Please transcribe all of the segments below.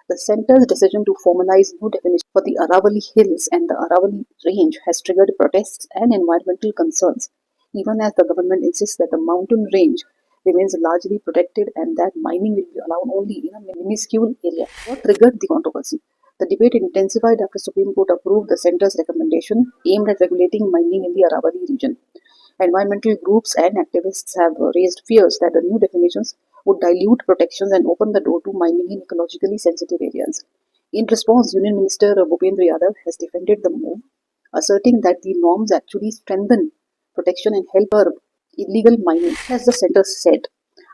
The centre's decision to formalize new definitions for the Aravalli Hills and the Aravalli Range has triggered protests and environmental concerns, even as the government insists that the mountain range remains largely protected and that mining will be allowed only in a minuscule area. What triggered the controversy? The debate intensified after Supreme Court approved the centre's recommendation aimed at regulating mining in the Aravalli region. Environmental groups and activists have raised fears that the new definitions would dilute protections and open the door to mining in ecologically sensitive areas. In response, Union Minister Bhupendra Yadav has defended the move, asserting that the norms actually strengthen protection and help curb illegal mining, as the centre said.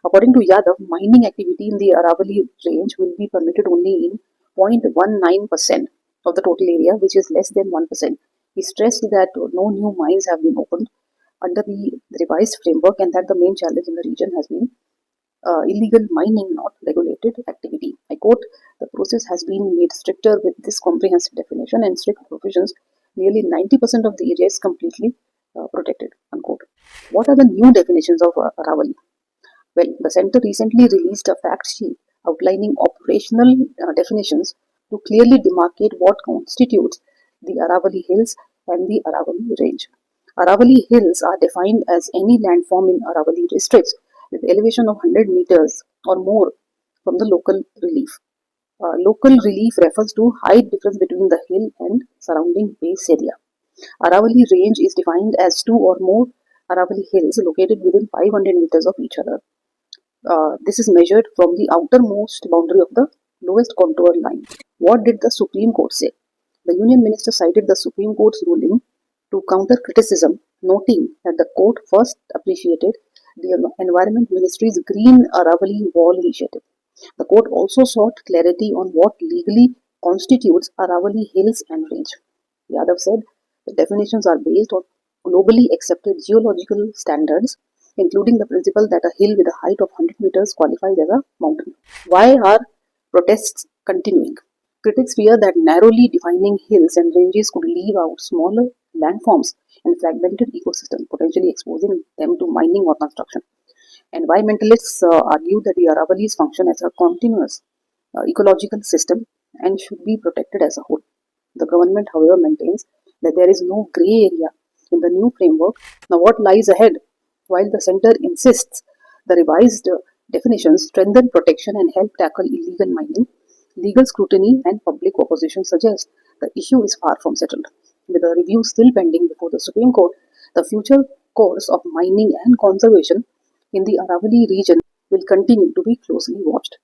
According to Yadav, mining activity in the Aravalli range will be permitted only in 0.19% of the total area, which is less than 1%. He stressed that no new mines have been opened under the revised framework and that the main challenge in the region has been illegal mining, not regulated activity. I quote, "The process has been made stricter with this comprehensive definition and strict provisions. Nearly 90% of the area is completely protected," unquote. What are the new definitions of Aravalli? Well, the centre recently released a fact sheet outlining operational definitions to clearly demarcate what constitutes the Aravalli Hills and the Aravalli Range. Aravalli Hills are defined as any landform in Aravalli districts with elevation of 100 meters or more from the local relief. Local relief refers to height difference between the hill and surrounding base area. Aravalli Range is defined as two or more Aravalli Hills located within 500 meters of each other. This is measured from the outermost boundary of the lowest contour line. What did the Supreme Court say? The Union Minister cited the Supreme Court's ruling to counter criticism, noting that the court first appreciated the Environment Ministry's Green Aravalli Wall initiative. The court also sought clarity on what legally constitutes Aravalli Hills and Range. Yadav said the definitions are based on globally accepted geological standards, including the principle that a hill with a height of 100 meters qualifies as a mountain. Why are protests continuing? Critics fear that narrowly defining hills and ranges could leave out smaller landforms and fragmented ecosystems, potentially exposing them to mining or construction. Environmentalists argue that the Aravallis function as a continuous ecological system and should be protected as a whole. The government, however, maintains that there is no grey area in the new framework. Now, what lies ahead? While the centre insists the revised definitions strengthen protection and help tackle illegal mining, legal scrutiny and public opposition suggest the issue is far from settled. With a review still pending before the Supreme Court, the future course of mining and conservation in the Aravalli region will continue to be closely watched.